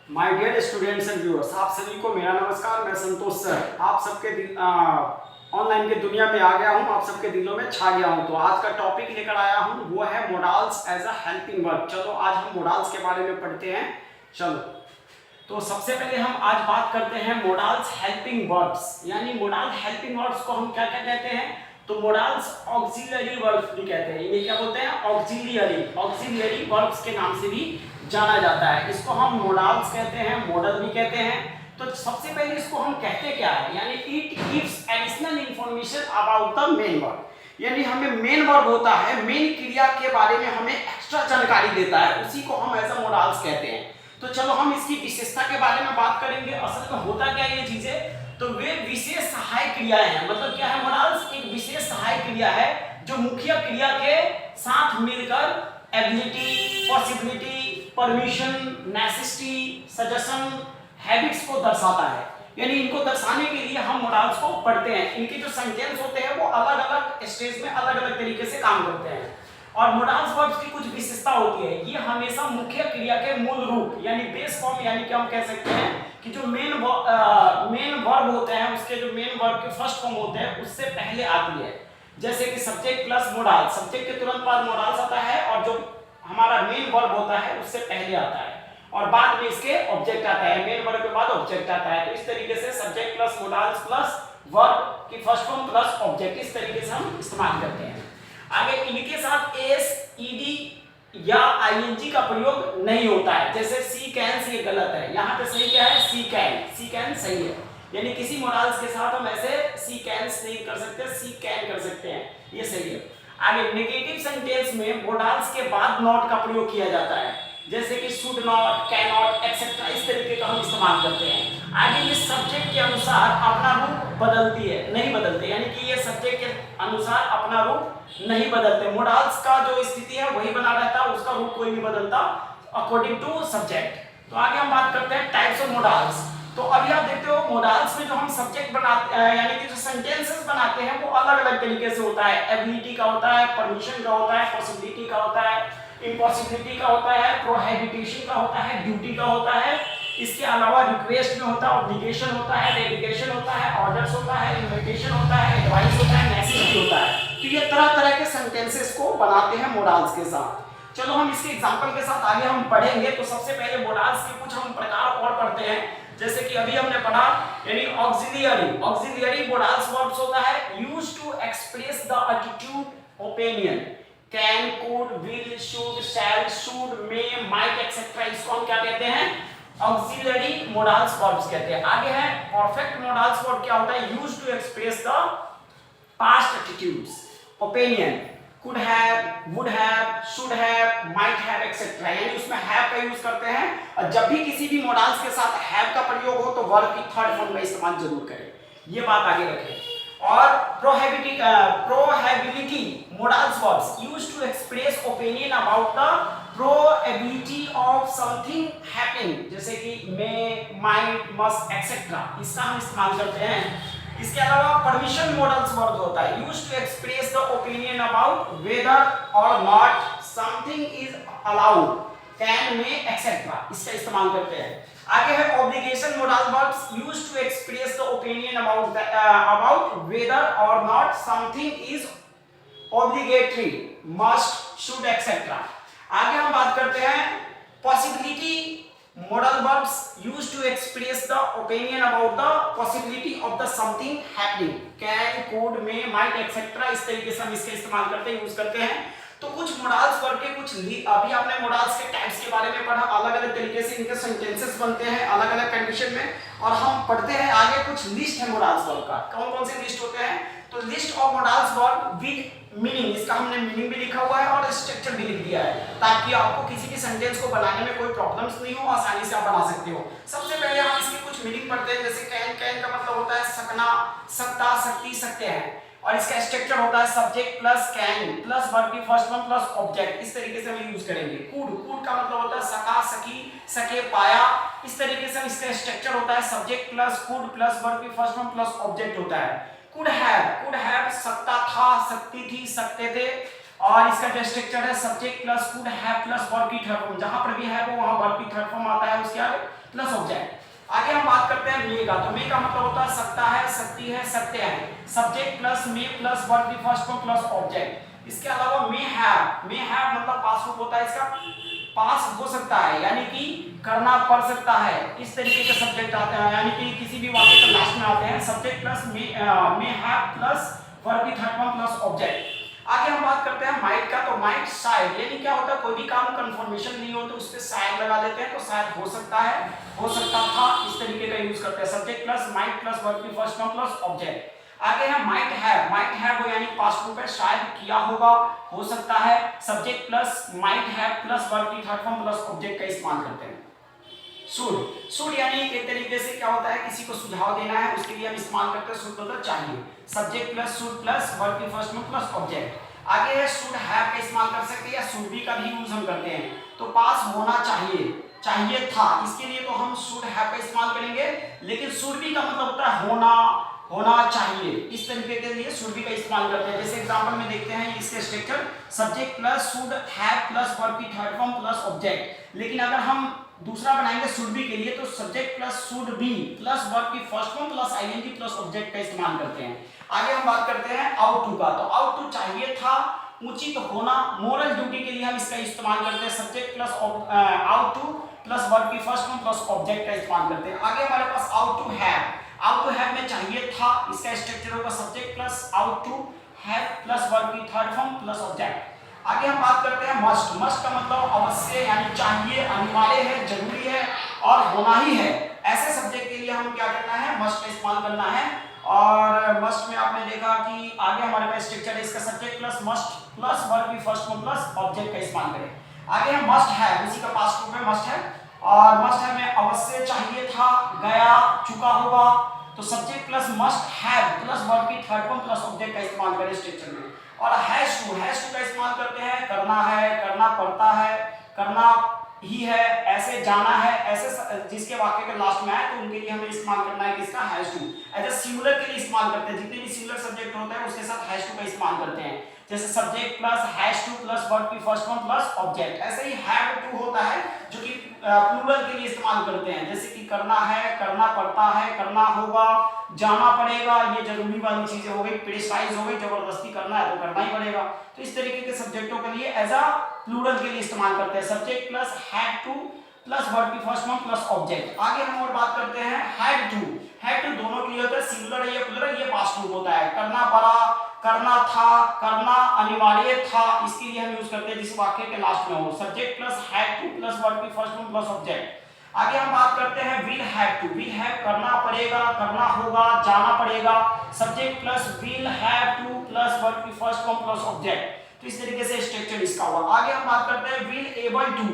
My dear students and viewers, आप सभी को मेरा नमस्कार। मैं संतोष सर आप सबके ऑनलाइन के दुनिया में आ गया हूं, आप सबके दिलों में छा गया हूं। तो आज का टॉपिक लेकर आया हूं, वो है modals as a helping verb. चलो आज हम मोडाल्स के बारे में पढ़ते हैं। चलो तो सबसे पहले हम आज बात करते हैं मोडाल्स हेल्पिंग वर्ब्स, यानी मोडाल हेल्पिंग वर्ब्स को हम क्या क्या कहते हैं। तो मोडाल्स ऑक्सिलरी वर्ब्स भी कहते हैं। इन्हें क्या बोलते हैं? ऑक्सिलरी वर्ब्स के नाम से भी जाना जाता है। इसको हम मोडाल्स कहते हैं, मॉडल भी कहते हैं। तो सबसे पहले इसको हम कहते क्या है, यानी it gives additional information about the main verb. यानी हमें मेन वर्ब होता है, मेन क्रिया के बारे में हमें एक्स्ट्रा जानकारी देता है, उसी को हम एज अ मोडाल्स कहते हैं। तो चलो हम इसकी विशेषता के बारे में बात करेंगे। असल में होता क्या है ये चीजें, तो वे विशेष सहायक क्रियाएं हैं। मतलब क्या है, मोडाल्स एक विशेष सहायक क्रिया है जो मुख्य क्रिया के साथ मिलकर ability, possibility, permission, necessity, suggestion, habits को दर्शाता है। यानी इनको दर्शाने के लिए हम मोडाल्स को पढ़ते हैं। इनके जो सेंटेंस होते हैं वो अलग अलग स्टेज में अलग अलग तरीके से काम करते हैं। और मोडाल्स वर्ब्स की कुछ विशेषता होती है, ये हमेशा मुख्य क्रिया के मूल रूप यानी बेस फॉर्म, यानी कि हम कह सकते हैं कि जो मेन वर्ब होते हैं, उसके जो मेन वर्ब के फर्स्ट फॉर्म होते हैं उससे पहले आती है। जैसे कि सब्जेक्ट प्लस मोडाल, सब्जेक्ट के तुरंत बाद मोडाल्स आता है, और जो हमारा मेन वर्ब होता है उससे पहले आता है, और बाद में इसके ऑब्जेक्ट आता है। मेन वर्ब के बाद ऑब्जेक्ट आता है। तो इस तरीके से subject plus modals plus verb की फर्स्ट फॉर्म प्लस ऑब्जेक्ट, इस तरीके से हम इस्तेमाल करते हैं। आगे इनके साथ एस, ईडी या आईएनजी का प्रयोग नहीं होता है। जैसे सी कैन, ये गलत है। यहाँ पे सही क्या है? सी कैन सही है। यानी किसी मोडाल्स के साथ हम ऐसे सी कैन नहीं कर सकते, सी कैन कर सकते हैं, ये सही है। आगे नेगेटिव सेंटेंस में मोडाल्स के बाद नॉट का प्रयोग किया जाता है, जैसे कि should not, can not etcetera, इस तरीके का हम इस्तेमाल करते हैं। आगे ये सब्जेक्ट के अनुसार अपना रूप बदलती है, नहीं बदलते, यानी कि ये सब्जेक्ट के अनुसार अपना रूप नहीं बदलते। मोडाल्स का जो स्थिति है वही बना रहता है, उसका रूप कोई नहीं बदलता अकॉर्डिंग टू सब्जेक्ट। तो आगे हम बात करते हैं टाइप्स ऑफ मोडाल्स। तो अभी आप देखते हो मोडाल्स में जो हम सब्जेक्ट बनाते हैं, यानी कि जो सेंटेंसेस बनाते हैं वो अलग अलग तरीके से होता है। एबिलिटी का होता है, परमिशन का होता है, पॉसिबिलिटी का होता है, इम्पॉसिबिलिटी का होता है, प्रोहिबिशन का होता है, ड्यूटी का होता है। इसके अलावा रिक्वेस्ट में होता है, ऑब्लिगेशन होता है, डेडिकेशन होता है, ऑर्डर्स होता है, इन्विटेशन होता है, एडवाइस होता है, मैसेज होता है। तो ये तरह तरह के सेंटेंसेस को बनाते हैं मोडाल्स के साथ। चलो हम इसके एग्जांपल के साथ आगे हम पढ़ेंगे। तो सबसे पहले मोडाल्स के कुछ हम प्रकार और पढ़ते हैं, जैसे कि अभी हमने पढ़ा, यानी ऑक्सिलियरी मोडाल्स वर्ब्स होता है used to express the attitude, opinion, can, could, will, should, shall, should, may, might etcetera. इसको हम क्या कहते हैं? ऑक्सिलरी मोडाल्स वर्ब्स कहते हैं। आगे है परफेक्ट मोडाल्स वर्ब, क्या होता है? Used to express the past attitudes, opinion, could have, would have, should have, might have etcetera, यानी उसमें have का यूज करते हैं। और जब भी किसी भी मोडाल्स के साथ have का प्रयोग हो तो वर्ब की थर्ड फॉर्म का इस्तेमाल जरूर करें, ये बात आगे रखें। और probability modals verbs used to express opinion about the probability of something happening, जैसे कि मे, माइट, मस्ट एक्सेट्रा, इसका हम इस्तेमाल करते हैं। इसके अलावा परमिशन मोडल्स वर्ब होता है used to express the opinion about whether और not something is allowed, can, may etcetera, इसका इस्तेमाल करते हैं। आगे है obligation modal verbs used to express the opinion about whether और not something is obligatory, must, should etcetera. आगे हम बात करते हैं possibility modal verbs used to express the opinion about the possibility of the something happening, can, could, may, might etc, इस तरीके से हम इसका इस्तेमाल करते हैं, यूज करते हैं। तो कुछ मोडाल्स वर्ब के कुछ अभी आपने मोडाल्स के टाइप्स के बारे में पढ़ा, अलग अलग तरीके से इनके सेंटेंसेस बनते हैं अलग अलग कंडीशन में। और हम पढ़ते हैं आगे कुछ लिस्ट है मोडाल्स वर्ब का, कौन कौन से लिस्ट होते हैं। तो list of modals verb with meaning, इसका हमने मीनिंग भी लिखा हुआ है और स्ट्रक्चर भी लिख दिया है, ताकि आपको किसी भी सेंटेंस को बनाने में कोई प्रॉब्लम्स नहीं हो, आसानी से आप बना सकते हो। सबसे पहले हम इसकी कुछ मीनिंग पढ़ते हैं। जैसे कैन का मतलब होता है सकना, सकता, सकती, सकते हैं, और इसका स्ट्रक्चर होता है subject plus can plus verb की फर्स्ट फॉर्म प्लस ऑब्जेक्ट, इस तरीके से हम यूज करेंगे। कुड का मतलब होता है सका, सकी, सके, पाया, इस तरीके से इसका स्ट्रक्चर होता है subject plus could plus verb की फर्स्ट फॉर्म प्लस ऑब्जेक्ट होता है। कुड हैव सकता था, सकती थी, सकते थे, और इसका जो स्ट्रक्चर है subject plus could have plus verb की थर्ड फॉर्म, जहां पर भी है वो वहां वर्ब की थर्ड फॉर्म आता है, उसके आगे प्लस ऑब्जेक्ट। आगे हम बात करते हैं मे का। तो मे का मतलब होता है सकता है, सकती है, सकते हैं। सब्जेक्ट प्लस मे प्लस वर्ब की फर्स्ट फॉर्म प्लस ऑब्जेक्ट। इसके अलावा मे हैव मतलब पास्ट रूप होता है इसका, पास हो सकता है यानी कि करना पड़ सकता है, इस तरीके के सब्जेक्ट आते हैं, यानी कि किसी भी वाक्य के लास्ट में आते हैं subject plus may have plus verb की थर्ड फॉर्म प्लस ऑब्जेक्ट। आगे हम बात करते हैं माइट का। तो माइट शायद, यानी क्या होता है कोई भी काम कंफर्मेशन नहीं हो तो उस पे शायद लगा देते हैं, तो शायद हो सकता है, हो सकता था, इस तरीके का यूज करते हैं। Subject plus might plus verb की फर्स्ट फॉर्म प्लस ऑब्जेक्ट। आगे है माइट हैव वो यानी पास्ट रूप है, शायद किया होगा, हो सकता है। Subject plus might have plus verb की थर्ड फॉर्म प्लस ऑब्जेक्ट का इस्तेमाल करते हैं। शुड यानी एक तरीके से क्या होता है किसी को सुझाव देना है, उसके लिए हम इस्तेमाल करते हैं शुड मतलब चाहिए। Subject plus should plus verb की फर्स्ट फॉर्म प्लस ऑब्जेक्ट। आगे है शुड हैव का इस्तेमाल कर सकते हैं या शुड बी का भी यूज हम करते हैं। तो पास होना चाहिए, चाहिए था, इसके लिए तो हम शुड हैव का इस्तेमाल करेंगे। लेकिन शुड बी का मतलब होता है होना, होना चाहिए, इस तरीके के लिए शुड बी का इस्तेमाल करते हैं। जैसे एग्जांपल में देखते हैं इसके structure subject plus should have plus verb की थर्ड फॉर्म प्लस ऑब्जेक्ट। लेकिन अगर हम दूसरा बनाएंगे शुड बी के लिए तो subject plus should be plus verb की first form plus ING plus object का इस्तेमाल करते हैं। आगे हम बात करते हैं आउट टू का। तो आउट टू चाहिए था, उचित होना, मोरल ड्यूटी के लिए हम इसका इस्तेमाल करते हैं। Subject plus ought two plus verb की फर्स्ट फॉर्म प्लस ऑब्जेक्ट का इस्तेमाल करते हैं। आगे हमारे पास आउट टू हैव में चाहिए था, इसका स्ट्रक्चर होगा subject plus ought to have plus verb की थर्ड फॉर्म प्लस ऑब्जेक्ट। आगे हम बात करते हैं मस्ट का मतलब अवश्य यानी चाहिए, अनिवार्य है, जरूरी है और होना ही है। ऐसे सब्जेक्ट के लिए हम क्या करना है, मस्ट का इस्तेमाल करना है। और मस्ट में आपने देखा कि आगे हमारे पास स्ट्रक्चर है इसका subject plus must plus verb की फर्स्ट फॉर्म प्लस ऑब्जेक्ट का इस्तेमाल करें। आगे हम मस्ट है, उसी का पास्ट रूप है मस्ट है, और मस्ट है में अवश्य चाहिए था, गया, चुका होगा। तो subject plus must have plus verb की थर्ड फॉर्म प्लस ऑब्जेक्ट का इस्तेमाल करें स्ट्रक्चर में। और हैज टू का इस्तेमाल करते हैं, करना है, करना पड़ता है, करना ही है, ऐसे जाना है, ऐसे जिसके वाक्य के लास्ट में आए तो उनके लिए हमें इस्तेमाल करना है किसका, has to. As a singular के लिए इस्तेमाल करते हैं, जितने भी सिंगुलर सब्जेक्ट होते हैं उसके साथ हैज टू का इस्तेमाल करते हैं। जैसे subject plus has two plus verb की फर्स्ट फॉर्म प्लस ऑब्जेक्ट। ऐसे ही हैव टू होता है जो कि प्लूरल के लिए इस्तेमाल करते हैं, जैसे कि करना है, करना पड़ता है, करना होगा, जाना पड़ेगा, ये जरूरी वाली चीजें हो गई, प्रेसाइज हो गई, जबरदस्ती करना है तो करना ही पड़ेगा। तो इस तरीके के सब्जेक्टों के लिए एज अ प्लूरल के लिए इस्तेमाल करते हैं। Subject plus had two plus verb की फर्स्ट फॉर्म प्लस ऑब्जेक्ट। आगे हम और बात करते हैं हैड टू दोनों के लिए होता है, सिंगुलर है या प्लूरल, ये पास्ट रूप होता है। करना पड़ा, करना था, करना अनिवार्य था, इसके लिए हम यूज करते हैं जिस वाक्य के लास्ट में हो। Subject plus had two plus verb की फर्स्ट फॉर्म प्लस ऑब्जेक्ट। आगे हम बात करते हैं विल हैव करना पड़ेगा, करना होगा, जाना पड़ेगा। Subject plus will have two plus verb की फर्स्ट फॉर्म प्लस ऑब्जेक्ट। तो इस तरीके से स्ट्रक्चर इसका हुआ। आगे हम बात करते हैं विल एबल टू,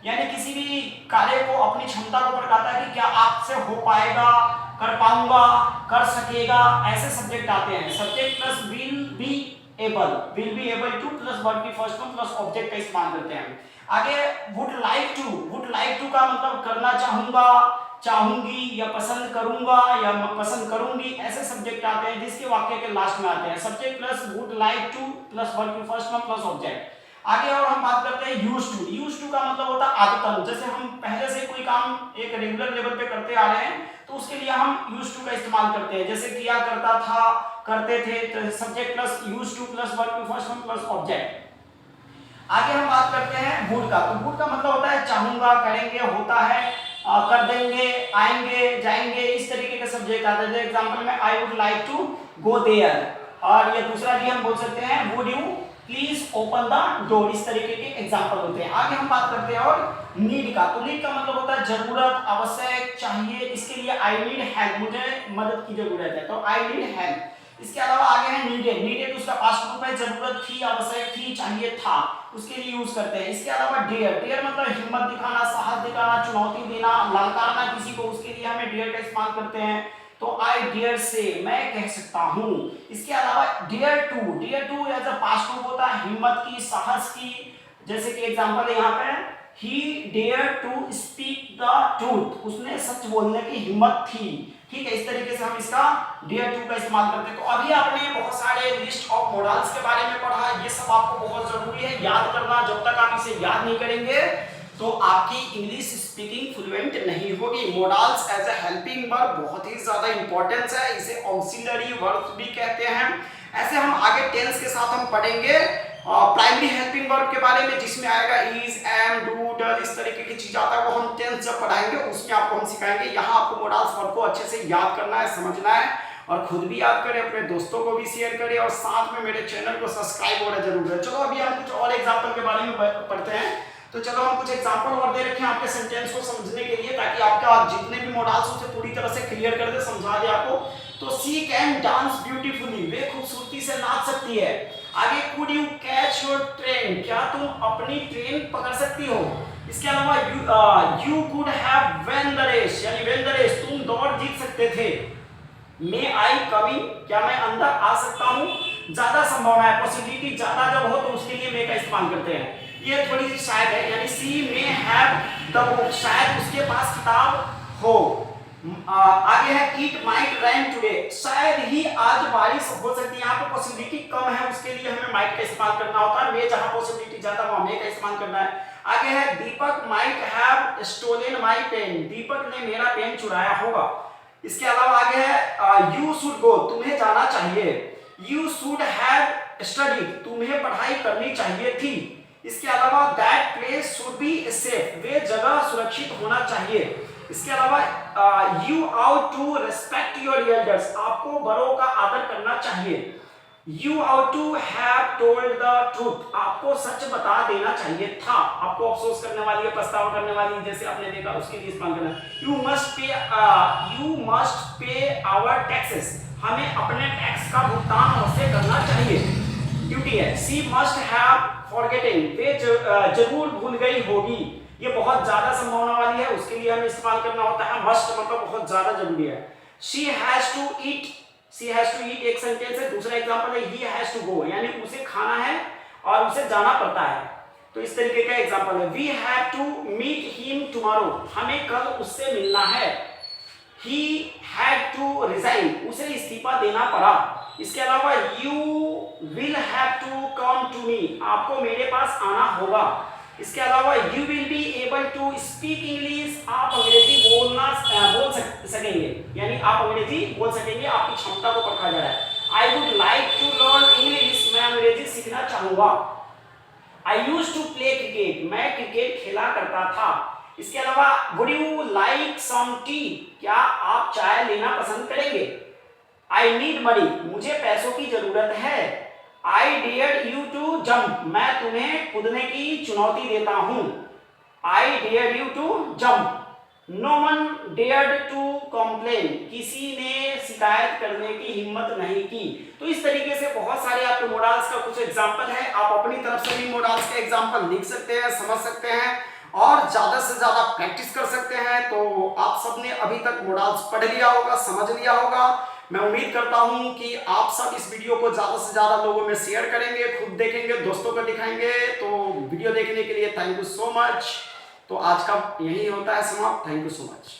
यानी किसी भी कार्य को अपनी क्षमता को बताता है कि क्या आपसे हो पाएगा, कर पाऊंगा, कर सकेगा, ऐसे सब्जेक्ट आते हैं। Subject plus will be able two plus verb की फर्स्ट फॉर्म प्लस ऑब्जेक्ट का इस्तेमाल करते हैं। आगे वुड लाइक टू का मतलब करना चाहूंगा, चाहूंगी या पसंद करूंगा या पसंद करूंगी, ऐसे सब्जेक्ट आते हैं जिसके वाक्य के लास्ट में आते हैं। Subject plus would like two plus verb की फर्स्ट फॉर्म प्लस ऑब्जेक्ट। आगे और हम बात करते हैं यूज्ड टू का मतलब होता है आदतन, जैसे हम पहले से कोई काम एक रेगुलर लेवल पे करते आ रहे हैं तो उसके लिए हम यूज्ड टू का इस्तेमाल करते हैं, जैसे किया करता था, करते थे। तो subject plus used two plus verb की फर्स्ट फॉर्म प्लस ऑब्जेक्ट। आगे हम बात करते हैं वुड का। तो वुड का मतलब होता है चाहूंगा, करेंगे, होता है, कर देंगे, आएंगे, जाएंगे, इस तरीके के सब्जेक्ट आते हैं। जैसे एग्जांपल में I would like to go there, और ये दूसरा भी हम बोल सकते हैं would you please open the door, इस तरीके के एग्जांपल होते हैं। आगे हम बात करते हैं और नीड का। तो नीड का मतलब होता है जरूरत, आवश्यक, चाहिए, इसके लिए आई नीड हेल्प, मुझे मदद की जरूरत है, तो आई नीड हेल्प। इसके अलावा आगे है नीडेड उसका पास्ट रूप है, जरूरत थी, आवश्यक थी, चाहिए था, उसके लिए यूज करते हैं। इसके अलावा डेयर मतलब हिम्मत दिखाना, साहस दिखाना, चुनौती देना, ललकारना किसी को, उसके लिए हमें डेयर का इस्तेमाल करते हैं। तो आई डेयर से, मैं कह सकता हूं। इसके अलावा dare to as a past रूप होता है हिम्मत की, साहस की, जैसे कि एग्जांपल है यहाँ पे ही dare to speak the truth, उसने सच बोलने की हिम्मत थी। ठीक है, इस तरीके से हम इसका डेयर टू का इस्तेमाल करते हैं। तो अभी आपने बहुत सारे लिस्ट ऑफ मॉडल्स के बारे में पढ़ा, ये सब आपको बहुत जरूरी है याद करना। जब तक आप इसे याद नहीं करेंगे तो आपकी इंग्लिश स्पीकिंग फ्लुएंट नहीं होगी। Modals as a helping verb बहुत ही ज्यादा इंपॉर्टेंस है, इसे ऑक्सिलरी वर्ब्स भी कहते हैं। ऐसे हम आगे टेंस के साथ हम पढ़ेंगे प्राइमरी हेल्पिंग वर्ब के बारे में, जिसमें आएगा इज, एम, डू, डज, इस तरीके की चीज आता है, वो हम टेंस जब पढ़ाएंगे उसमें आपको हम सिखाएंगे। यहाँ आपको मॉडल्स वर्ब को अच्छे से याद करना है, समझना है और खुद भी याद करें, अपने दोस्तों को भी शेयर करें और साथ में मेरे चैनल को सब्सक्राइब होना जरूर है। चलो अभी हम कुछ और एग्जाम्पल के बारे में पढ़ते हैं। तो चलो हम कुछ एग्जाम्पल और दे रखे हैं आपके सेंटेंस को समझने के लिए, ताकि आपका जितने भी मॉडल्स उसे पूरी तरह से क्लियर कर दे, समझा दे आपको। तो सी कैन डांस ब्यूटीफुली, वे खूबसूरती से नाच सकती है। आगे could you catch your train, क्या तुम अपनी ट्रेन पकड़ सकती हो। इसके अलावा you could have won the race, यानी वेन द रेस, तुम दौड़ जीत सकते थे। मे आई कम इन, क्या मैं अंदर आ सकता हूँ। ज्यादा संभावना है, पॉसिबिलिटी ज्यादा जब हो तो उसके लिए मे का इस्तेमाल करते हैं। ये थोड़ी सी शायद है, यानी सी मे हैव द बुक, शायद उसके पास किताब हो। आगे है इट माइट रेन टुडे, शायद ही आज बारिश हो सकती है। यहाँ पे पॉसिबिलिटी कम है, उसके लिए हमें माइट का इस्तेमाल करना होता है। मे जहाँ पॉसिबिलिटी ज्यादा वहाँ मे का इस्तेमाल करना है। आगे है Deepak might have stolen my pen, Deepak ने मेरा पेन चुराया होगा। इसके अलावा आगे है यू शुड गो, तुम्हें जाना चाहिए। यू शुड हैव स्टडीड, तुम्हें पढ़ाई करनी चाहिए थी। इसके अलावा that place should be safe, वे जगह सुरक्षित होना चाहिए। इसके अलावा you ought to respect your elders, आपको बड़ों का आदर करना चाहिए। You ought to have told the truth, आपको सच बता देना चाहिए था। आपको अफसोस करने वाली है, पछतावा करने वाली, जैसे आपने देखा उसके लिए इस्तेमाल करना। You must pay our taxes, हमें अपने टैक्स का भुगतान हमसे करना चाहिए, ड्यूटी है। सी मस्ट हैव फॉरगेटन, वे जरूर भूल गई होगी, ये बहुत ज्यादा संभावना वाली है, उसके लिए हमें इस्तेमाल करना होता है मस्ट, मतलब बहुत ज्यादा जरूरी है। She has to eat, she has to eat एक सेंटेंस है। दूसरा एग्जांपल है ही हैज टू गो, यानी उसे खाना है और उसे जाना पड़ता है। तो इस तरीके का एग्जांपल है। We have to meet him tomorrow, हमें कल उससे मिलना है। ही हैड टू रिजाइन, उसे इस्तीफा देना पड़ा। इसके अलावा you will have to come to me, आपको मेरे पास आना होगा। इसके अलावा you will be able to speak English, आप अंग्रेजी बोल सकेंगे, यानी आप अंग्रेजी बोल सकेंगे, आपकी क्षमता को परखा जा रहा है। I would like to learn English, मैं अंग्रेजी सीखना चाहूंगा। I used to play cricket, मैं क्रिकेट खेला करता था। इसके अलावा would you like some tea, क्या आप चाय लेना पसंद करेंगे। आई नीड मनी, मुझे पैसों की जरूरत है। I dare you to jump, मैं तुम्हें कूदने की चुनौती देता हूं। I dare you to jump. No one dared to complain, किसी ने शिकायत करने की हिम्मत नहीं की। तो इस तरीके से बहुत सारे आपके मॉडल्स का कुछ एग्जांपल है, आप अपनी तरफ से भी मॉडल्स के एग्जांपल लिख सकते हैं, समझ सकते हैं और ज्यादा से ज्यादा प्रैक्टिस कर सकते हैं। तो आप सबने अभी तक मॉडल्स पढ़ लिया होगा, समझ लिया होगा। मैं उम्मीद करता हूं कि आप सब इस वीडियो को ज्यादा से ज्यादा लोगों में शेयर करेंगे, खुद देखेंगे, दोस्तों को दिखाएंगे। तो वीडियो देखने के लिए थैंक यू सो मच। तो आज का यही होता है समाप्त। Thank you so much.